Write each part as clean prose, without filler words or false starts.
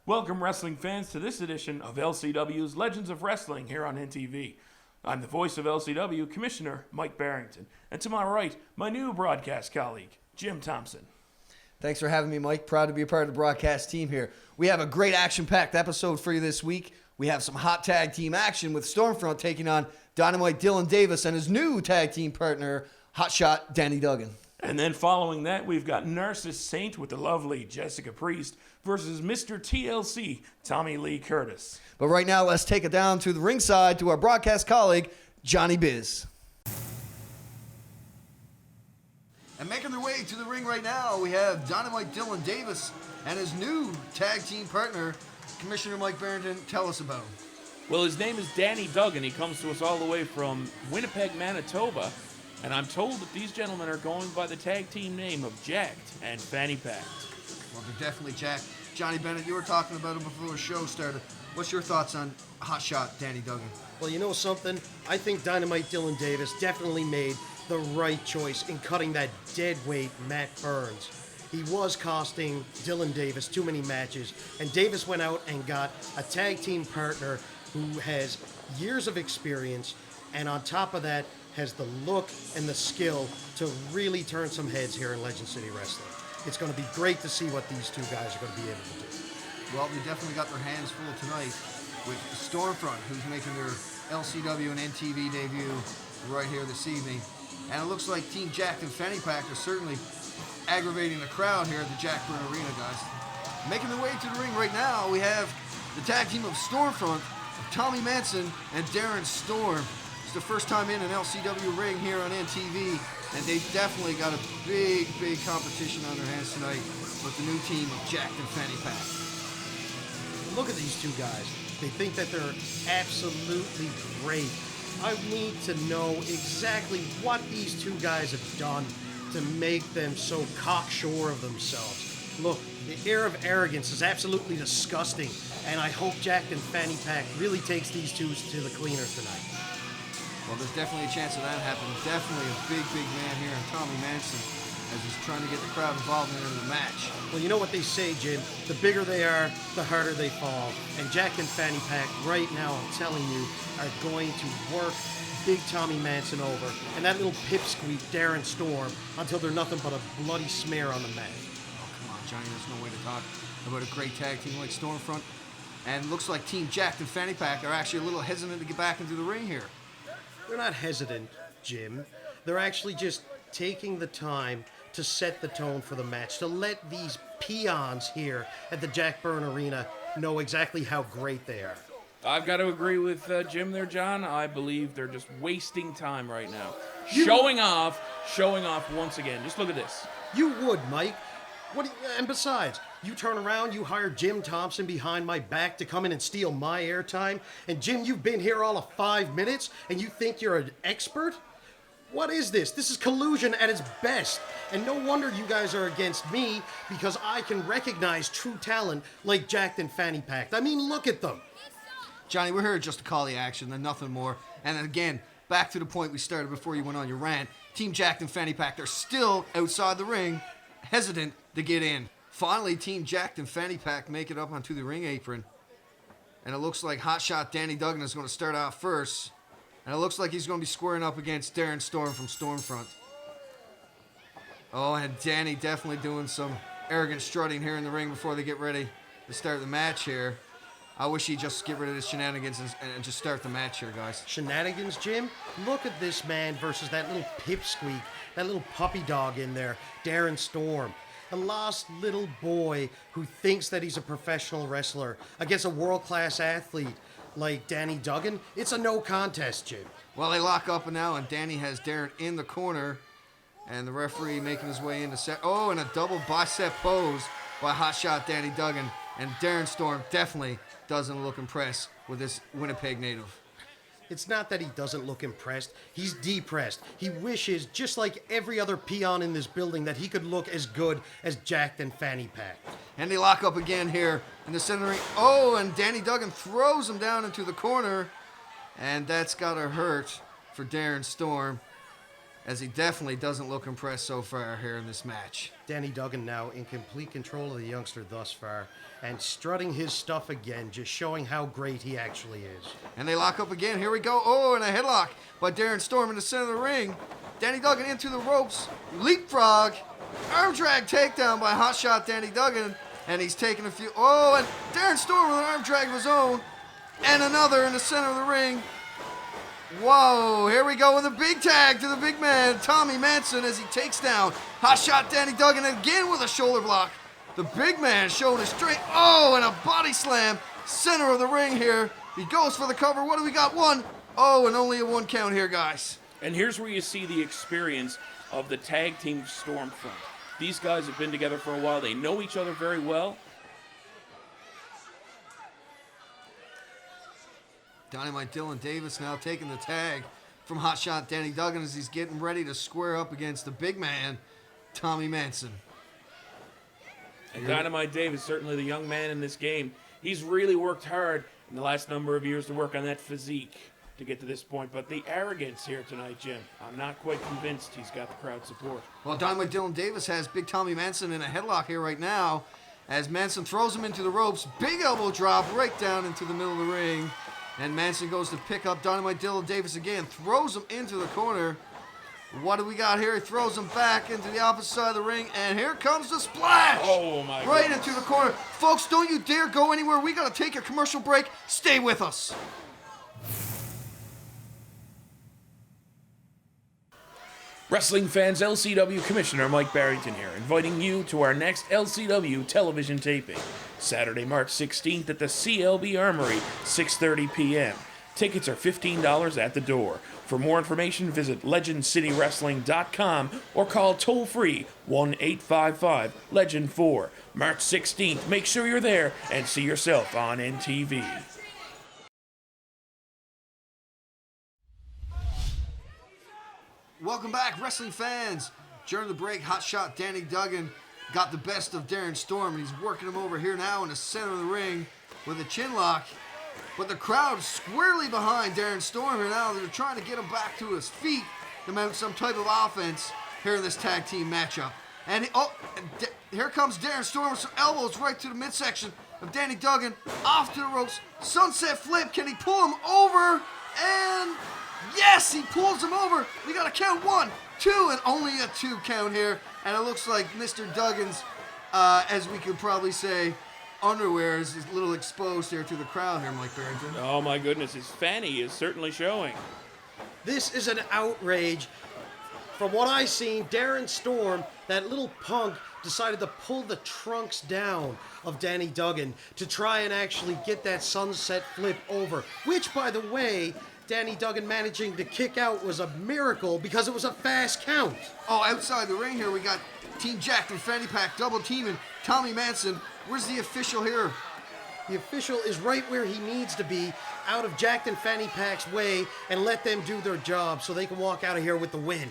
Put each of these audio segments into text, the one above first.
Welcome, wrestling fans, to this edition of LCW's Legends of Wrestling here on NTV. I'm the voice of LCW, Commissioner Mike Barrington, and to my right, my new broadcast colleague, Jim Thompson. Thanks for having me, Mike. Proud to be a part of the broadcast team here. We have a great action-packed episode for you this week. We have some hot tag team action with Stormfront taking on Dynamite Dylan Davis and his new tag team partner, Hotshot Danny Duggan. And then following that, we've got Narcis Saint with the lovely Jessica Priest versus Mr. TLC, Tommy Lee Curtis. But right now, let's take it down to the ringside to our broadcast colleague, Johnny Biz. And making their way to the ring right now, we have Dynamite Dylan Davis and his new tag team partner, Commissioner Mike Barrington. Tell us about him. Well, his name is Danny Duggan. He comes to us all the way from Winnipeg, Manitoba. And I'm told that these gentlemen are going by the tag team name of Jacked and Fanny Packed. Well, they're definitely jacked. Johnny Bennett, you were talking about him before the show started. What's your thoughts on Hotshot Danny Duggan? Well, you know something? I think Dynamite Dylan Davis definitely made the right choice in cutting that dead weight Matt Burns. He was costing Dylan Davis too many matches, and Davis went out and got a tag team partner who has years of experience, and on top of that, has the look and the skill to really turn some heads here in Legend City Wrestling. It's going to be great to see what these two guys are going to be able to do. Well, they definitely got their hands full tonight with Stormfront, who's making their LCW and NTV debut right here this evening. And it looks like Team Jacked and Fanny Pack are certainly aggravating the crowd here at the Jackburn Arena, guys. Making their way to the ring right now, we have the tag team of Stormfront, Tommy Manson and Darren Storm. It's the first time in an LCW ring here on NTV, and they've definitely got a big competition on their hands tonight with the new team of Jacked and Fanny Pack. Look at these two guys. They think that they're absolutely great. I need to know exactly what these two guys have done to make them so cocksure of themselves. Look, the air of arrogance is absolutely disgusting, and I hope Jacked and Fanny Pack really takes these two to the cleaners tonight. Well, there's definitely a chance of that happening. Definitely a big man here in Tommy Manson as he's trying to get the crowd involved in the match. Well, you know what they say, Jim. The bigger they are, the harder they fall. And Jack and Fanny Pack right now, I'm telling you, are going to work Big Tommy Manson over and that little pipsqueak Darren Storm until they're nothing but a bloody smear on the mat. Oh, come on, Johnny. There's no way to talk about a great tag team like Stormfront. And it looks like Team Jacked and Fanny Pack are actually a little hesitant to get back into the ring here. They're not hesitant, Jim. They're actually just taking the time to set the tone for the match, to let these peons here at the Jackburn Arena know exactly how great they are. I've got to agree with Jim there, John. I believe they're just wasting time right now. Showing off once again. Just look at this. You would, Mike. And besides, you turn around, you hire Jim Thompson behind my back to come in and steal my airtime, and Jim, you've been here all of 5 minutes, and you think you're an expert? What is this? This is collusion at its best. And no wonder you guys are against me, because I can recognize true talent like Jacked and Fanny Pack. I mean, look at them. Johnny, we're here just to call the action and nothing more. And again, back to the point we started before you went on your rant. Team Jacked and Fanny Pack, they're still outside the ring, hesitant to get in. Finally, Team Jacked and Fanny Pack make it up onto the ring apron. And it looks like Hotshot Danny Duggan is going to start off first. And it looks like he's going to be squaring up against Darren Storm from Stormfront. Oh, and Danny definitely doing some arrogant strutting here in the ring before they get ready to start the match here. I wish he'd just get rid of the shenanigans and just start the match here, guys. Shenanigans, Jim? Look at this man versus that little pipsqueak, that little puppy dog in there, Darren Storm. A lost little boy who thinks that he's a professional wrestler against a world-class athlete like Danny Duggan. It's a no contest, Jim. Well, they lock up now, and Danny has Darren in the corner, and the referee making his way into set. Oh, and a double bicep pose by Hotshot Danny Duggan, and Darren Storm definitely doesn't look impressed with this Winnipeg native. It's not that he doesn't look impressed. He's depressed. He wishes, just like every other peon in this building, that he could look as good as Jacked and Fanny Pack. And they lock up again here in the center ring. Oh, and Danny Duggan throws him down into the corner. And that's got to hurt for Darren Storm. as he definitely doesn't look impressed so far here in this match. Danny Duggan now in complete control of the youngster thus far, and strutting his stuff again, just showing how great he actually is. And they lock up again. Here we go. Oh, and a headlock by Darren Storm in the center of the ring. Danny Duggan into the ropes. Leapfrog. Arm drag takedown by Hotshot Danny Duggan. And he's taking a few. Oh, and Darren Storm with an arm drag of his own. And another in the center of the ring. Whoa, here we go with a big tag to the big man, Tommy Manson, as he takes down Hotshot Danny Duggan again with a shoulder block. The big man showing his strength. Oh, and a body slam. Center of the ring here. He goes for the cover. What do we got? One. Oh, and only a 1 count here, guys. And here's where you see the experience of the tag team Stormfront. These guys have been together for a while. They know each other very well. Dynamite Dylan Davis now taking the tag from Hotshot Danny Duggan as he's getting ready to square up against the big man, Tommy Manson. And Dynamite Davis, certainly the young man in this game, he's really worked hard in the last number of years to work on that physique to get to this point. But the arrogance here tonight, Jim, I'm not quite convinced he's got the crowd support. Well, Dynamite Dylan Davis has big Tommy Manson in a headlock here right now as Manson throws him into the ropes. Big elbow drop right down into the middle of the ring. And Manson goes to pick up Dynamite Dylan Davis again, throws him into the corner. What do we got here? He throws him back into the opposite side of the ring, and here comes the splash! Oh, my God. Right into the corner. Folks, don't you dare go anywhere. We got to take a commercial break. Stay with us. Wrestling fans, LCW Commissioner Mike Barrington here, inviting you to our next LCW television taping, Saturday, March 16th at the CLB Armory, 6:30 p.m. Tickets are $15 at the door. For more information, visit legendcitywrestling.com or call toll-free 1-855-LEGEND-4. March 16th, make sure you're there and see yourself on NTV. Welcome back, wrestling fans. During the break, Hotshot Danny Duggan got the best of Darren Storm, and he's working him over here now in the center of the ring with a chin lock. But the crowd squarely behind Darren Storm here now. They're trying to get him back to his feet to mount some type of offense here in this tag team matchup. And here comes Darren Storm with some elbows right to the midsection of Danny Duggan. Off to the ropes. Sunset flip. Can he pull him over? And yes, he pulls him over. We got to count 1, 2, and only a 2 count here. And it looks like Mr. Duggan's, as we could probably say, underwear is a little exposed here to the crowd here, Mike Barrington. Oh my goodness, his fanny is certainly showing. This is an outrage. From what I've seen, Darren Storm, that little punk, decided to pull the trunks down of Danny Duggan to try and actually get that sunset flip over, which, by the way, Danny Duggan managing to kick out was a miracle because it was a fast count. Oh, outside the ring here, we got Team Jack and Fanny Pack double teaming Tommy Manson. Where's the official here? The official is right where he needs to be, out of Jack and Fanny Pack's way, and let them do their job so they can walk out of here with the win.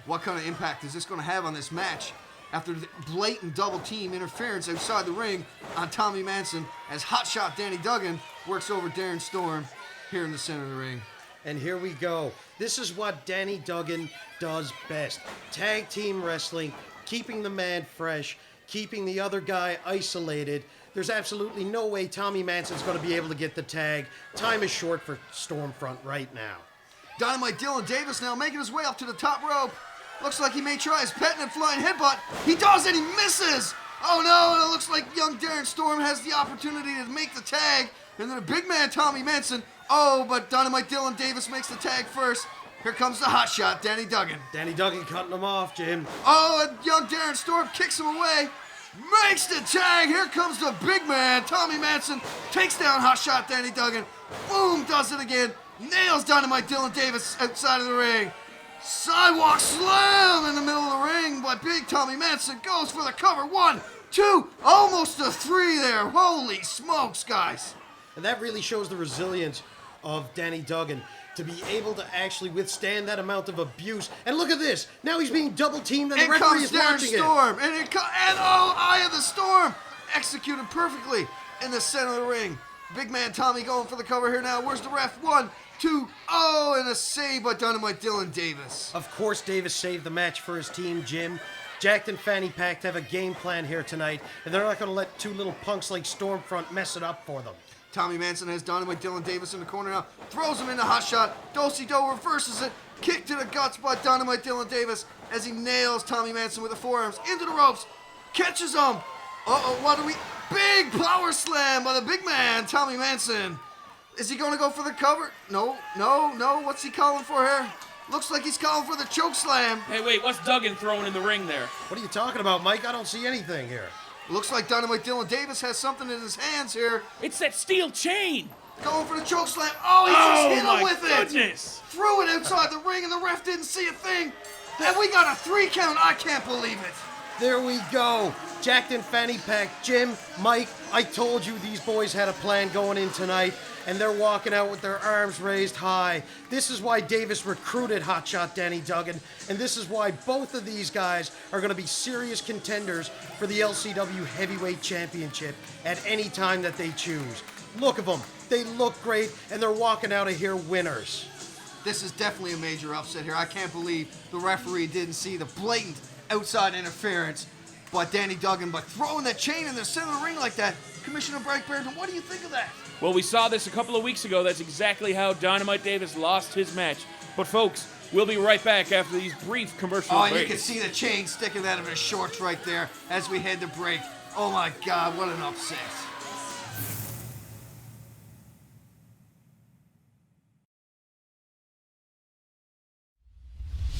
What kind of impact is this going to have on this match after the blatant double team interference outside the ring on Tommy Manson as Hotshot Danny Duggan works over Darren Storm here in the center of the ring? And here we go. This is what Danny Duggan does best. Tag team wrestling, keeping the man fresh, keeping the other guy isolated. There's absolutely no way Tommy Manson's going to be able to get the tag. Time is short for Stormfront right now. Dynamite Dylan Davis now making his way up to the top rope. Looks like he may try his patented flying headbutt. He does, and he misses. Oh no, it looks like young Darren Storm has the opportunity to make the tag. And then a big man, Tommy Manson. Oh, but Dynamite Dylan Davis makes the tag first. Here comes the hot shot, Danny Duggan. Danny Duggan cutting him off, Jim. Oh, and young Darren Storm kicks him away. Makes the tag. Here comes the big man, Tommy Manson. Takes down hot shot, Danny Duggan. Boom, does it again. Nails Dynamite Dylan Davis outside of the ring. Sidewalk slam in the middle of the ring by big Tommy Manson. Goes for the cover. 1, 2, almost a 3 there. Holy smokes, guys. And that really shows the resilience of Danny Duggan to be able to actually withstand that amount of abuse. And look at this. Now he's being double teamed and the referee is watching it. Storm. And oh, Eye of the Storm. Executed perfectly in the center of the ring Big man Tommy going for the cover here now. Where's the ref? 1, 2, oh, and a save by Dynamite Dylan Davis. Of course, Davis saved the match for his team, Jim. Jacked and Fanny Packed have a game plan here tonight, and they're not going to let two little punks like Stormfront mess it up for them. Tommy Manson has Dynamite Dylan Davis in the corner now. Throws him in the hot shot. Dulce-Do reverses it. Kick to the guts by Dynamite Dylan Davis as he nails Tommy Manson with the forearms into the ropes. Catches him. Uh-oh, what do we... Big power slam by the big man, Tommy Manson. Is he going to go for the cover? No. What's he calling for here? Looks like he's calling for the choke slam. Hey, wait, what's Duggan throwing in the ring there? What are you talking about, Mike? I don't see anything here. Looks like Dynamite Dylan Davis has something in his hands here. It's that steel chain. Going for the choke slam. Oh, he just hit him with Goodness. it. Threw it outside the ring, and the ref didn't see a thing. And we got a 3 count. I can't believe it. There we go. Jacked and Fanny Pack. Jim, Mike, I told you these boys had a plan going in tonight, and they're walking out with their arms raised high. This is why Davis recruited Hotshot Danny Duggan, and this is why both of these guys are going to be serious contenders for the LCW Heavyweight Championship at any time that they choose. Look at them. They look great, and they're walking out of here winners. This is definitely a major upset here. I can't believe the referee didn't see the blatant outside interference by Danny Duggan, but throwing that chain in the center of the ring like that. Commissioner Mike Barrington, what do you think of that? Well, we saw this a couple of weeks ago. That's exactly how Dynamite Davis lost his match. But folks, we'll be right back after these brief commercial breaks. Oh, you can see the chain sticking out of his shorts right there as we head to break. Oh my God, what an upset.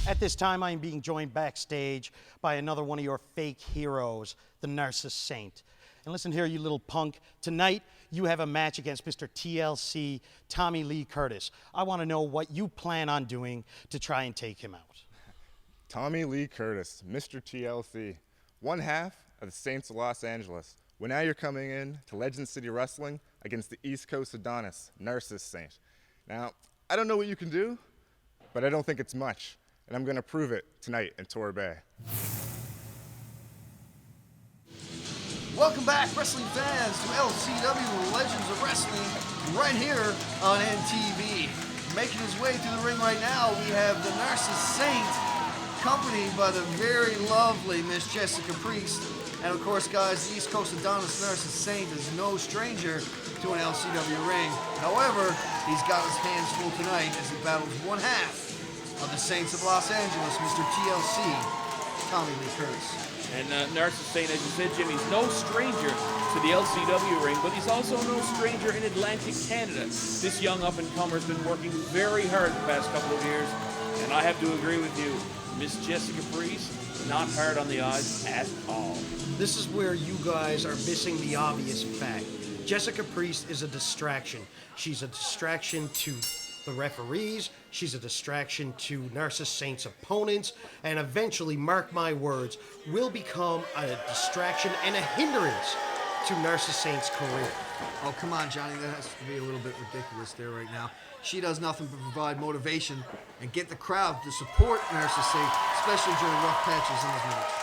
At this time, I am being joined backstage by another one of your fake heroes, the Narcis Saint. And listen here, you little punk. Tonight, you have a match against Mr. TLC, Tommy Lee Curtis. I want to know what you plan on doing to try and take him out. Tommy Lee Curtis, Mr. TLC, one half of the Saints of Los Angeles. Well, now you're coming in to Legend City Wrestling against the East Coast Adonis, Narcis Saint. Now, I don't know what you can do, but I don't think it's much. And I'm going to prove it tonight in Torre Bay. Welcome back, wrestling fans, to LCW Legends of Wrestling, right here on NTV. Making his way to the ring right now, we have the Narcis Saint, accompanied by the very lovely Miss Jessica Priest. And of course, guys, the East Coast Adonis Narcis Saint is no stranger to an LCW ring. However, he's got his hands full tonight as he battles one half of the Saints of Los Angeles, Mr. TLC, Tommy Lee Curtis. And Narcis Saint, as you said, Jim, he's no stranger to the LCW ring, but he's also no stranger in Atlantic Canada. This young up-and-comer has been working very hard the past couple of years, and I have to agree with you, Miss Jessica Priest, not hard on the eyes at all. This is where you guys are missing the obvious fact. Jessica Priest is a distraction. She's a distraction to the referees, she's a distraction to Narcis Saint's opponents, and eventually, mark my words, will become a distraction and a hindrance to Narcis Saint's career. Oh, come on, Johnny, that has to be a little bit ridiculous there right now. She does nothing but provide motivation and get the crowd to support Narcis Saint, especially during rough patches in his match.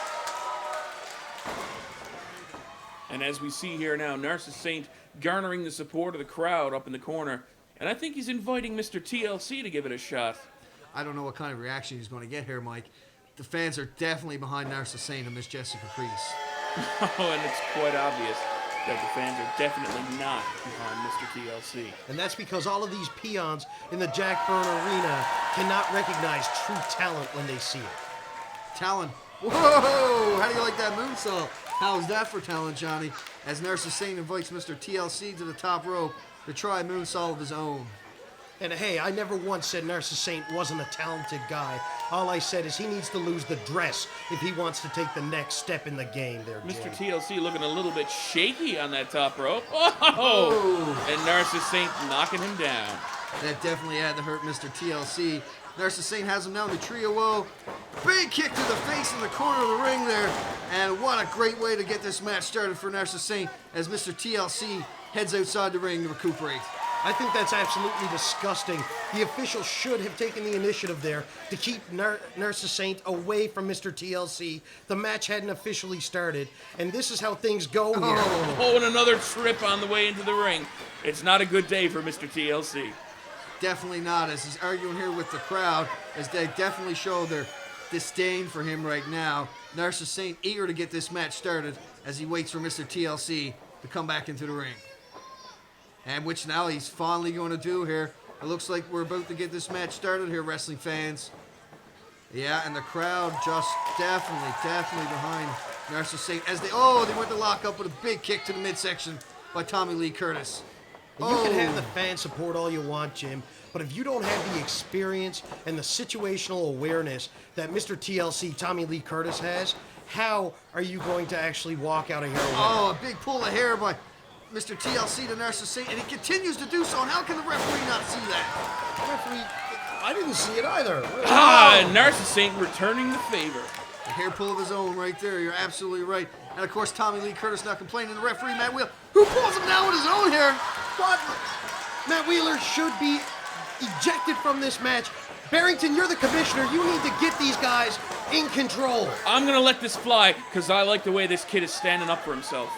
And as we see here now, Narcis Saint garnering the support of the crowd up in the corner. And I think he's inviting Mr. TLC to give it a shot. I don't know what kind of reaction he's going to get here, Mike. The fans are definitely behind Narcis Saint and Miss Jessica Priest. Oh, and it's quite obvious that the fans are definitely not behind Mr. TLC. And that's because all of these peons in the Jack Byrne Arena cannot recognize true talent when they see it. Talon. Whoa! How do you like that moonsault? How's that for talent, Johnny? As Narcis Saint invites Mr. TLC to the top rope to try a moonsault of his own. And hey, I never once said Narcis Saint wasn't a talented guy. All I said is he needs to lose the dress if he wants to take the next step in the game there, Mr. Jim. TLC looking a little bit shaky on that top rope. Oh! And Narcis Saint knocking him down. That definitely had to hurt Mr. TLC. Narcis Saint has him down to trio woe. Big kick to the face in the corner of the ring there. And what a great way to get this match started for Narcis Saint as Mr. TLC heads outside the ring to recuperate. I think that's absolutely disgusting. The officials should have taken the initiative there to keep Narcis Saint away from Mr. TLC. The match hadn't officially started, and this is how things go here. Oh, and another trip on the way into the ring. It's not a good day for Mr. TLC. Definitely not, as he's arguing here with the crowd, as they definitely show their disdain for him right now. Narcis Saint eager to get this match started as he waits for Mr. TLC to come back into the ring. And which now he's finally going to do here. It looks like we're about to get this match started here, wrestling fans. Yeah, and the crowd just definitely behind Narcis Saint as they went to lock up with a big kick to the midsection by Tommy Lee Curtis. You can have the fan support all you want, Jim, but if you don't have the experience and the situational awareness that Mr. TLC, Tommy Lee Curtis, has, how are you going to actually walk out of here? A big pull of hair by Mr. TLC to Narcis Saint, and he continues to do so, and how can the referee not see that? The referee, I didn't see it either. Narcis Saint returning the favor. A hair pull of his own right there, you're absolutely right. And of course, Tommy Lee Curtis not complaining. The referee, Matt Wheeler, who pulls him down with his own hair. What? Matt Wheeler should be ejected from this match. Barrington, you're the commissioner. You need to get these guys in control. I'm going to let this fly because I like the way this kid is standing up for himself.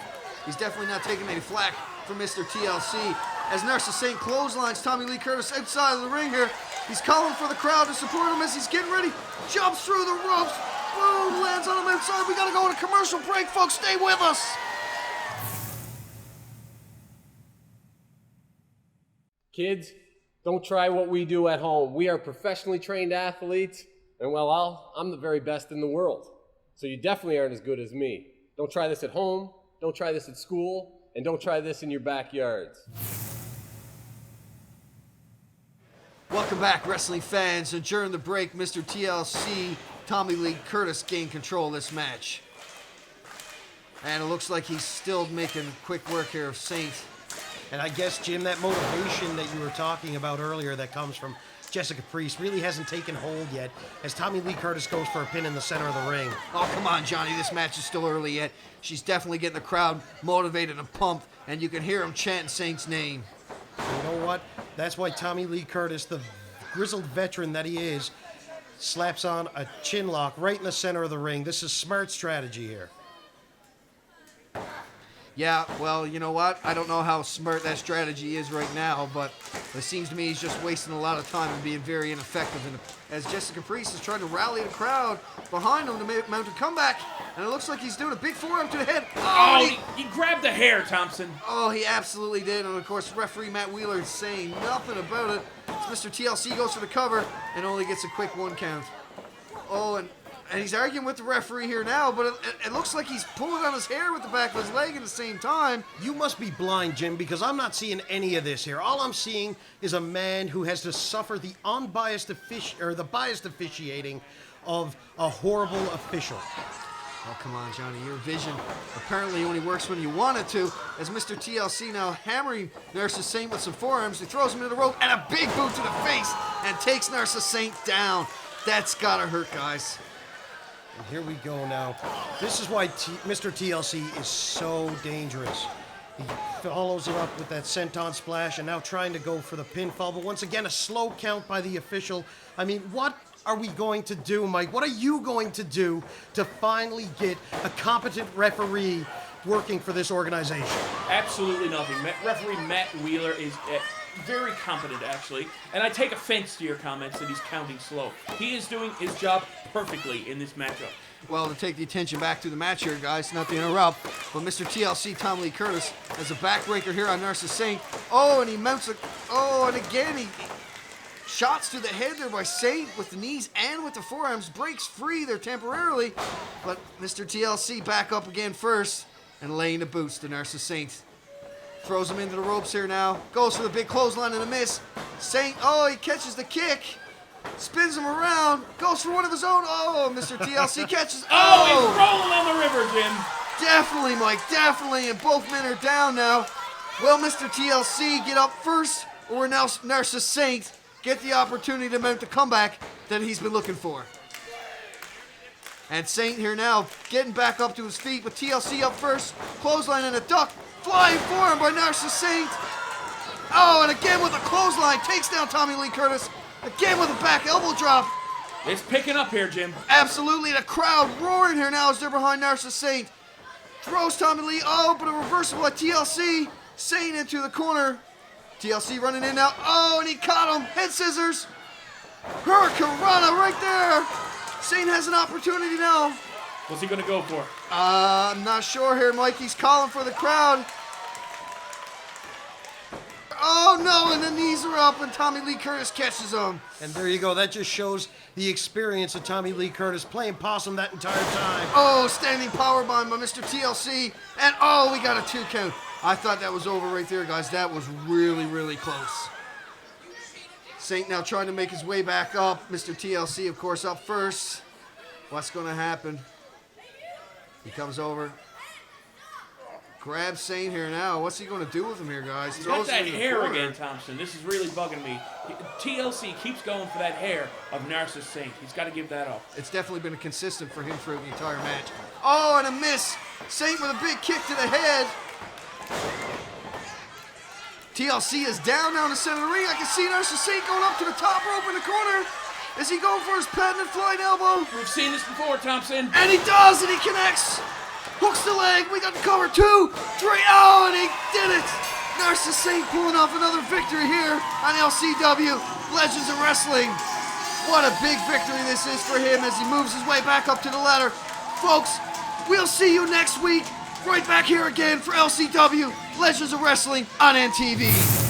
He's definitely not taking any flack from Mr. TLC. As Narcis Saint clotheslines Tommy Lee Curtis outside of the ring here. He's calling for the crowd to support him as he's getting ready. Jumps through the ropes. Boom, lands on him outside. We got to go on a commercial break, folks. Stay with us. Kids, don't try what we do at home. We are professionally trained athletes, and well, I'm the very best in the world. So you definitely aren't as good as me. Don't try this at home, don't try this at school, and don't try this in your backyards. Welcome back, wrestling fans. And during the break, Mr. TLC, Tommy Lee Curtis gained control of this match. And it looks like he's still making quick work here of Saint. And I guess, Jim, that motivation that you were talking about earlier that comes from Jessica Priest really hasn't taken hold yet as Tommy Lee Curtis goes for a pin in the center of the ring. Oh, come on, Johnny. This match is still early yet. She's definitely getting the crowd motivated and pumped, and you can hear him chanting Saint's name. You know what? That's why Tommy Lee Curtis, the grizzled veteran that he is, slaps on a chin lock right in the center of the ring. This is smart strategy here. Yeah, well, you know what? I don't know how smart that strategy is right now, but it seems to me he's just wasting a lot of time and being very ineffective. And as Jessica Priest is trying to rally the crowd behind him to mount a comeback, and it looks like he's doing a big forearm to the head. He grabbed the hair, Thompson. Oh, he absolutely did. And of course, referee Matt Wheeler is saying nothing about it. Mr. TLC goes for the cover and only gets a quick 1 count. Oh, and he's arguing with the referee here now, but it looks like he's pulling on his hair with the back of his leg at the same time. You must be blind, Jim, because I'm not seeing any of this here. All I'm seeing is a man who has to suffer the biased officiating of a horrible official. Oh, come on, Johnny. Your vision apparently only works when you want it to. As Mr. TLC now hammering Narcis Saint with some forearms, he throws him into the rope and a big boot to the face and takes Narcis Saint down. That's gotta hurt, guys. And here we go now. This is why Mr. TLC is so dangerous. He follows it up with that senton splash and now trying to go for the pinfall. But once again, a slow count by the official. I mean, what are we going to do, Mike? What are you going to do to finally get a competent referee working for this organization? Absolutely nothing. Referee Matt Wheeler is very competent, actually, and I take offense to your comments that he's counting slow. He is doing his job perfectly in this matchup. Well, to take the attention back to the match here, guys, not to interrupt, but Mr. TLC, Tommy Lee Curtis, has a backbreaker here on Narcis Saint. Oh, and he mounts a... Oh, and again, he shots to the head there by Saint with the knees and with the forearms. Breaks free there temporarily, but Mr. TLC back up again first and laying the boots to Narcis Saint. Throws him into the ropes here now. Goes for the big clothesline and a miss. Saint, oh, he catches the kick. Spins him around. Goes for one of his own. Oh, Mr. TLC catches. Oh, he's rolling on the river, Jim. Definitely, Mike, definitely. And both men are down now. Will Mr. TLC get up first, or now Narcis Saint get the opportunity to mount the comeback that he's been looking for? And Saint here now getting back up to his feet with TLC up first. Clothesline and a duck. Flying forearm by Narcis Saint. Oh, and again with a clothesline. Takes down Tommy Lee Curtis. Again with a back elbow drop. It's picking up here, Jim. Absolutely. The crowd roaring here now as they're behind Narcis Saint. Throws Tommy Lee. Oh, but a reversal by TLC. Saint into the corner. TLC running in now. Oh, and he caught him. Head scissors. Hurricane Rana right there. Saint has an opportunity now. What's he going to go for? I'm not sure here, Mike. He's calling for the crowd. Oh, no, and the knees are up, and Tommy Lee Curtis catches him. And there you go. That just shows the experience of Tommy Lee Curtis playing possum that entire time. Oh, standing powerbomb by Mr. TLC. And, oh, we got a 2 count. I thought that was over right there, guys. That was really, really close. Saint now trying to make his way back up. Mr. TLC, of course, up first. What's going to happen? He comes over. Grabs Saint here now. What's he going to do with him here, guys? He's got that him in the hair corner. again, Thompson. This is really bugging me. TLC keeps going for that hair of Narcis Saint. He's got to give that up. It's definitely been consistent for him throughout the entire match. Oh, and a miss. Saint with a big kick to the head. TLC is down the center of the ring. I can see Narcis Saint going up to the top rope in the corner. Is he going for his patented flying elbow? We've seen this before, Thompson. And he does, and he connects. Hooks the leg. We got the cover. 2, 3. Oh, and he did it. Narcis Saint pulling off another victory here on LCW Legends of Wrestling. What a big victory this is for him as he moves his way back up to the ladder. Folks, we'll see you next week right back here again for LCW Legends of Wrestling on NTV.